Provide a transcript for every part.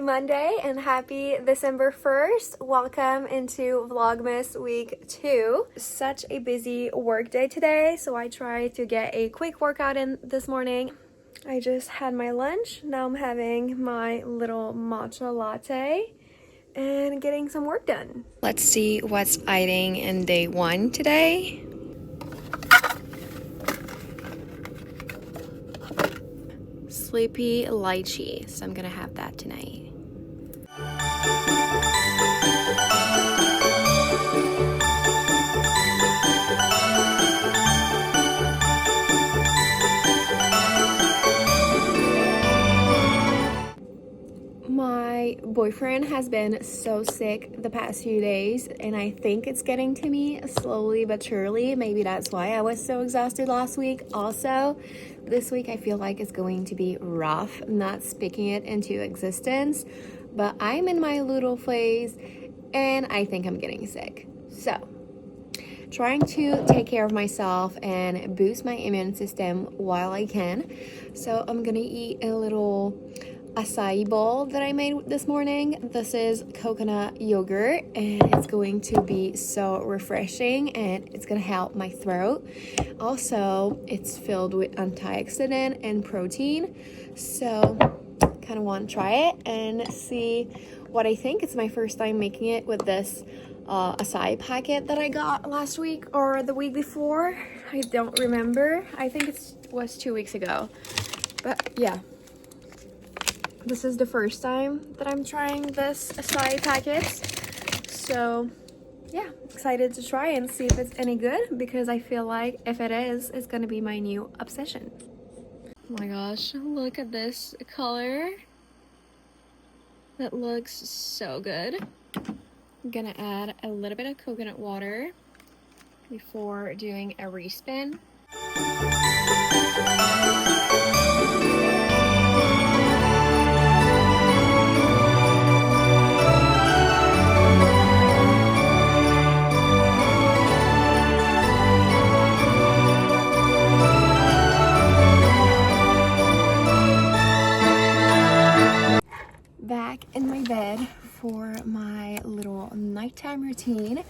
Monday and happy December 1st. Welcome into Vlogmas Week 2. Such a busy work day today, so I tried to get a quick workout in this morning. I just had my lunch. Now I'm having my little matcha latte and getting some work done. Let's see what's eating in day 1 today. Sleepy lychee, so I'm gonna have that tonight. My boyfriend has been so sick the past few days, and I think it's getting to me slowly but surely. Maybe that's why I was so exhausted last week. Also, this week I feel like it's going to be rough, not speaking it into existence, but I'm in my little phase and I think I'm getting sick. So, trying to take care of myself and boost my immune system while I can. So I'm gonna eat a little açai bowl that I made this morning. This is coconut yogurt and it's going to be so refreshing and it's gonna help my throat. Also, it's filled with antioxidant and protein, so kind of want to try it and see what I think. It's my first time making it with this açai packet that I got last week or the week before. I don't remember. I think it was 2 weeks ago, but yeah. This is the first time that I'm trying this açai packets, so yeah, excited to try and see if it's any good, because I feel like if it is, it's gonna be my new obsession. Oh my gosh, look at this color. That looks so good. I'm gonna add a little bit of coconut water before doing a respin. Back in my bed for my little nighttime routine.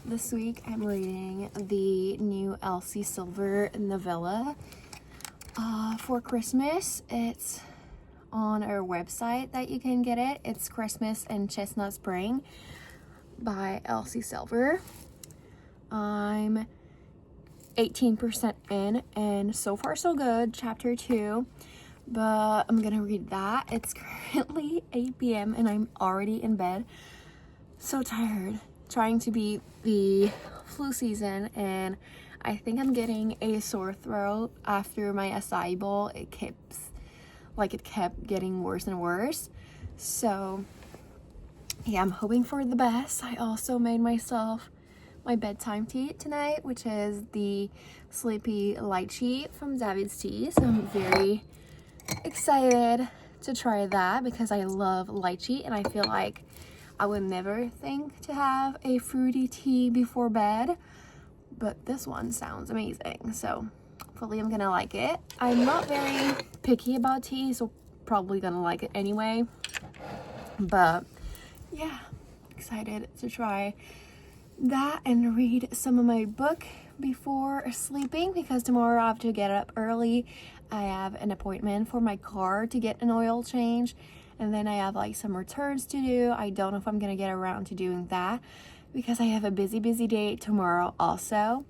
This week I'm reading the new Elsie Silver novella for Christmas. It's on our website that you can get it. It's Christmas and Chestnut Spring by Elsie Silver. I'm 18% in and so far so good, chapter 2. But I'm gonna read that. It's currently 8 p.m. and I'm already in bed. So tired. Trying to beat the flu season, and I think I'm getting a sore throat after my acai bowl. It kept getting worse and worse. So yeah, I'm hoping for the best. I also made myself my bedtime tea tonight, which is the Sleepy Lychee from David's Tea. So I'm very excited to try that because I love lychee and I feel like I would never think to have a fruity tea before bed, but this one sounds amazing, so hopefully I'm gonna like it. I'm not very picky about tea, so probably gonna like it anyway, but yeah, excited to try that and read some of my book before sleeping, because tomorrow I have to get up early. I have an appointment for my car to get an oil change, and then I have like some returns to do. I don't know if I'm gonna get around to doing that because I have a busy day tomorrow also.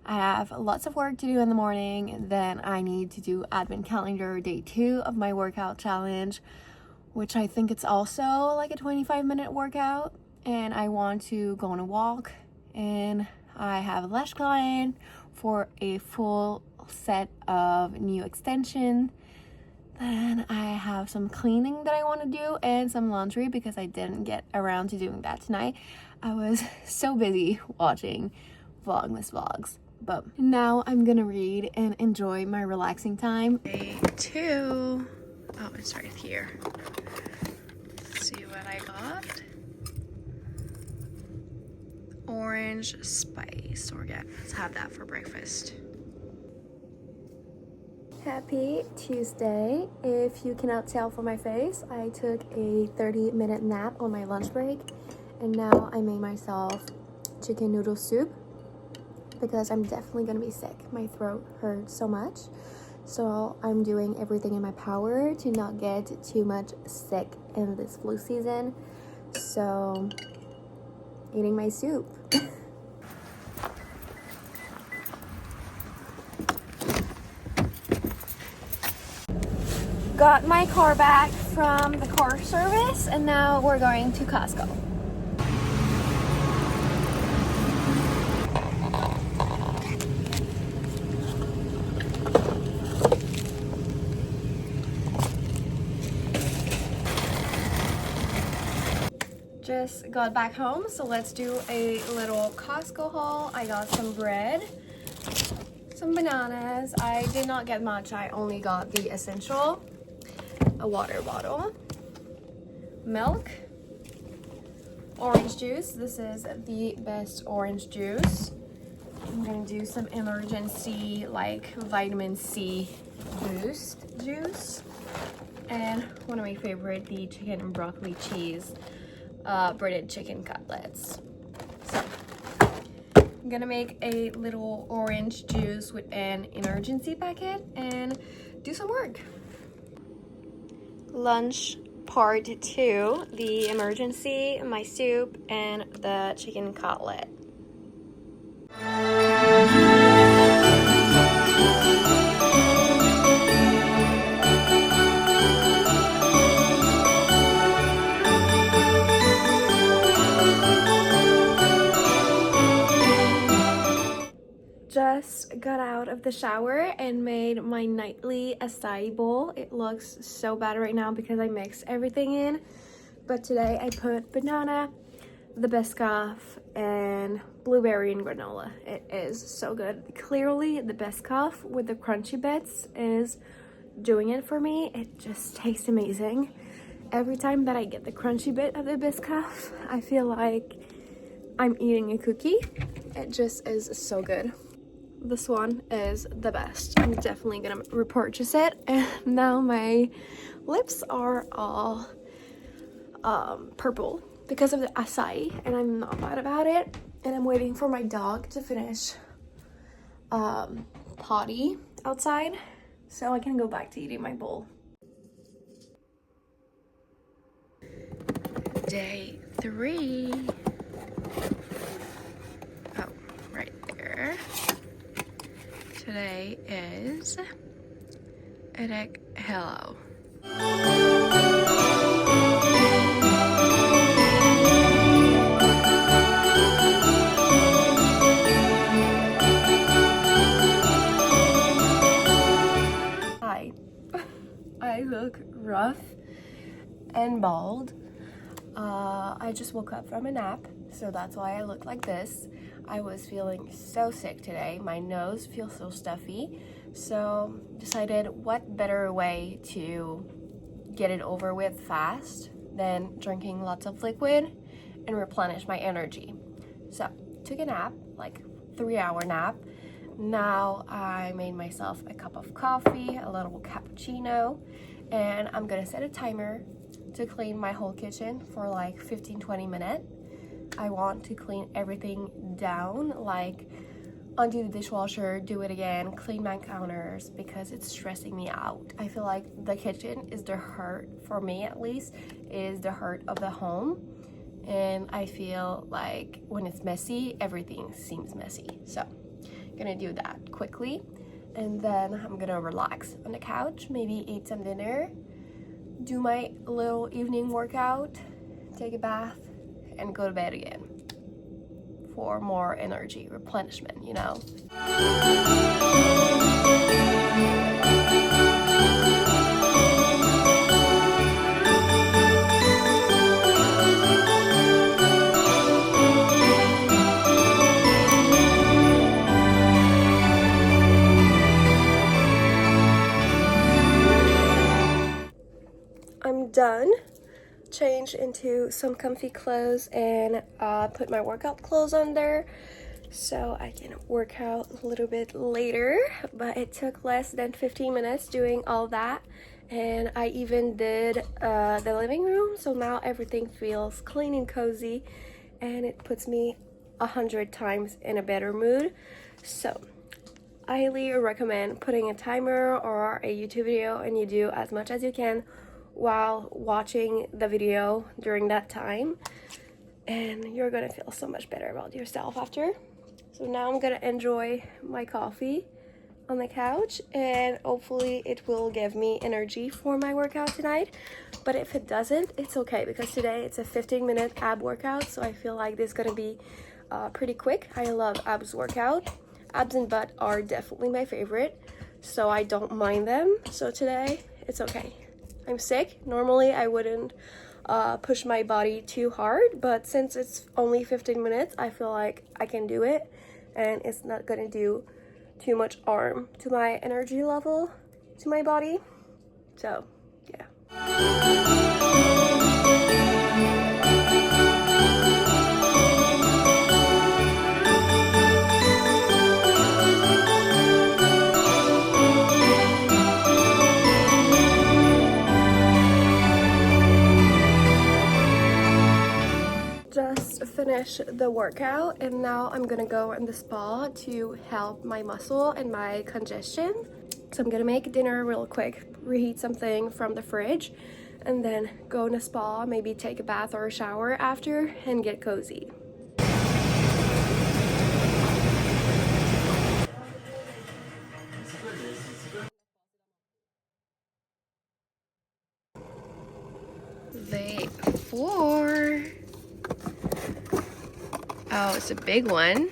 I have lots of work to do in the morning. Then I need to do advent calendar day 2 of my workout challenge, which I think it's also like a 25-minute workout, and I want to go on a walk, and I have a lash client for a full set of new extension. Then I have some cleaning that I want to do and some laundry because I didn't get around to doing that tonight. I was so busy watching Vlogmas vlogs. But now I'm gonna read and enjoy my relaxing time. Day 2. Oh, it's right here. Let's see what I got. Orange spice. Let's have that for breakfast. Happy Tuesday. If you cannot tell from my face, I took a 30-minute nap on my lunch break, and now I made myself chicken noodle soup because I'm definitely gonna be sick. My throat hurts so much, so I'm doing everything in my power to not get too much sick in this flu season. So eating my soup. Got my car back from the car service, and now we're going to Costco. Just got back home, so let's do a little Costco haul. I got some bread, some bananas. I did not get much, I only got the essential. A water bottle, milk, orange juice. This is the best orange juice. I'm gonna do some emergency like vitamin C boost juice, and one of my favorite, the chicken and broccoli cheese breaded chicken cutlets. So I'm gonna make a little orange juice with an emergency packet and do some work. Lunch part 2, the emergency, my soup, and the chicken cutlet. Just got out of the shower and made my nightly acai bowl. It looks so bad right now because I mixed everything in, but today I put banana, the Biscoff, and blueberry and granola. It is so good. Clearly the Biscoff with the crunchy bits is doing it for me. It just tastes amazing. Every time that I get the crunchy bit of the Biscoff, I feel like I'm eating a cookie. It just is so good. This one is the best. I'm definitely gonna repurchase it. And now my lips are all purple because of the acai, and I'm not mad about it. And I'm waiting for my dog to finish potty outside so I can go back to eating my bowl. Day 3. Oh, right there. Today is Edek Hello. Hi. I look rough and bald. I just woke up from a nap, so that's why I look like this. I was feeling so sick today. My nose feels so stuffy, so decided what better way to get it over with fast than drinking lots of liquid and replenish my energy. So took a nap, like 3-hour nap. Now I made myself a cup of coffee, a little cappuccino, and I'm gonna set a timer to clean my whole kitchen for like 15-20 minutes. I want to clean everything down, like undo the dishwasher, do it again, clean my counters, because it's stressing me out. I feel like the kitchen is the heart, for me at least, is the heart of the home. And I feel like when it's messy, everything seems messy. So I'm gonna do that quickly. And then I'm gonna relax on the couch, maybe eat some dinner, do my little evening workout, take a bath, and go to bed again for more energy replenishment, you know. I'm done. Change into some comfy clothes and put my workout clothes on there. so I can work out a little bit later, but it took less than 15 minutes doing all that. And I even did the living room, so now everything feels clean and cozy, and it puts me 100 times in a better mood. So I highly recommend putting a timer or a YouTube video, and you do as much as you can while watching the video during that time, and you're gonna feel so much better about yourself after. So now I'm gonna enjoy my coffee on the couch, and hopefully it will give me energy for my workout tonight. But if it doesn't, it's okay, because today it's a 15-minute ab workout, so I feel like this is gonna be pretty quick. I love abs workout. Abs and butt are definitely my favorite, so I don't mind them. So today it's okay. I'm sick. Normally I wouldn't push my body too hard, but since it's only 15 minutes, I feel like I can do it, and it's not gonna do too much harm to my energy level, to my body. So yeah. Just finished the workout, and now I'm gonna go in the spa to help my muscle and my congestion. So I'm gonna make dinner real quick, reheat something from the fridge, and then go in the spa, maybe take a bath or a shower after, and get cozy. Day 4. Oh, it's a big one.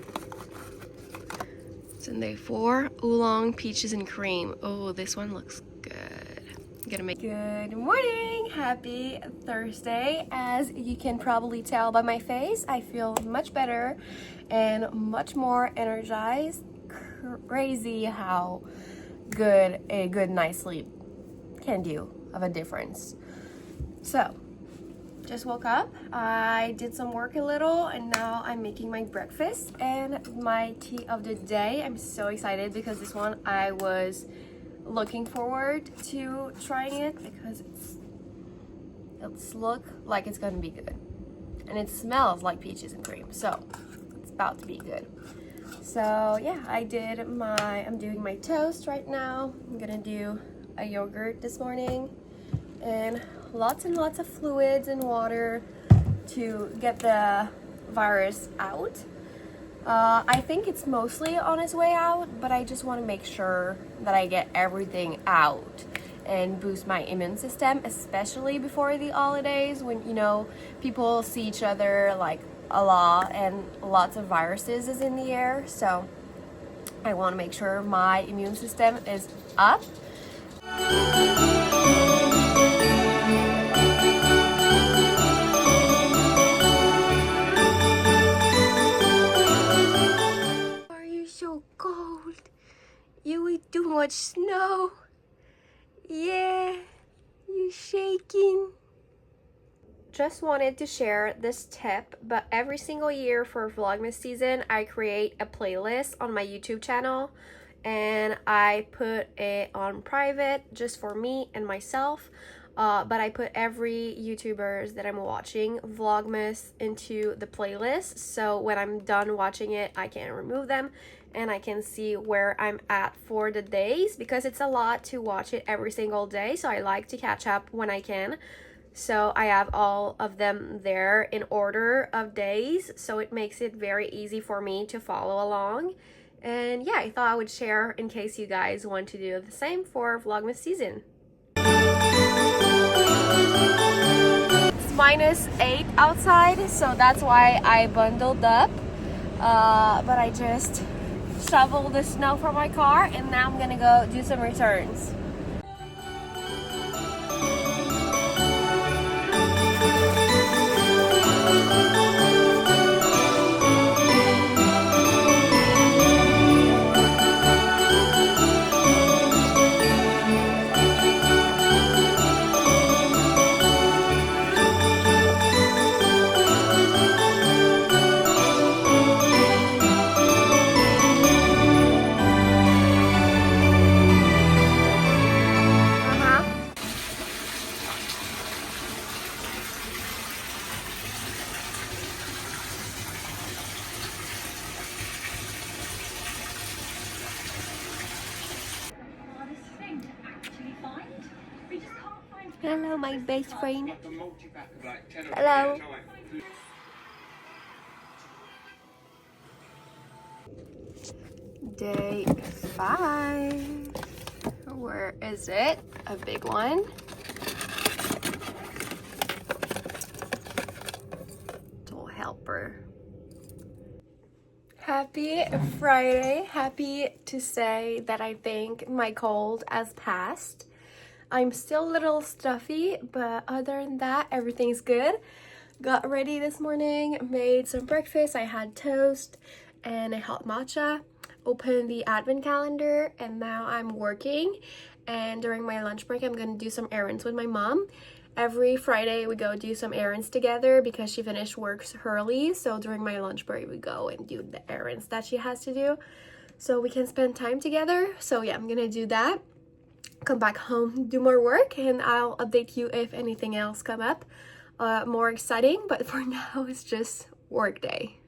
It's in day 4. Oolong, peaches, and cream. Oh, this one looks good. I'm gonna make... Good morning! Happy Thursday. As you can probably tell by my face, I feel much better and much more energized. Crazy how good a good night's sleep can do of a difference. So, just woke up, I did some work a little, and now I'm making my breakfast and my tea of the day. I'm so excited because this one I was looking forward to trying it, because it's look like it's gonna be good, and it smells like peaches and cream, so it's about to be good. So yeah, I'm doing my toast right now. I'm gonna do a yogurt this morning, and lots and lots of fluids and water to get the virus out. I think it's mostly on its way out, but I just want to make sure that I get everything out and boost my immune system, especially before the holidays, when, you know, people see each other like a lot and lots of viruses is in the air. So I want to make sure my immune system is up. You eat too much snow. Yeah, you shaking. Just wanted to share this tip, but every single year for Vlogmas season, I create a playlist on my YouTube channel, and I put it on private just for me and myself. But I put every YouTubers that I'm watching Vlogmas into the playlist, so when I'm done watching it, I can remove them and I can see where I'm at for the days, because it's a lot to watch it every single day, so I like to catch up when I can. So I have all of them there in order of days, so it makes it very easy for me to follow along. And yeah, I thought I would share in case you guys want to do the same for Vlogmas season. It's -8 outside, so that's why I bundled up, but I just shoveled the snow from my car, and now I'm gonna go do some returns. Hello, my best friend. Hello. Day 5. Where is it? A big one. Little helper. Happy Friday. Happy to say that I think my cold has passed. I'm still a little stuffy, but other than that, everything's good. Got ready this morning, made some breakfast. I had toast and a hot matcha. Opened the advent calendar, and now I'm working. And during my lunch break, I'm gonna do some errands with my mom. Every Friday we go do some errands together because she finished work early. So during my lunch break we go and do the errands that she has to do so we can spend time together. So yeah, I'm gonna do that. Come back home, do more work, and I'll update you if anything else come up more exciting. But for now it's just work day.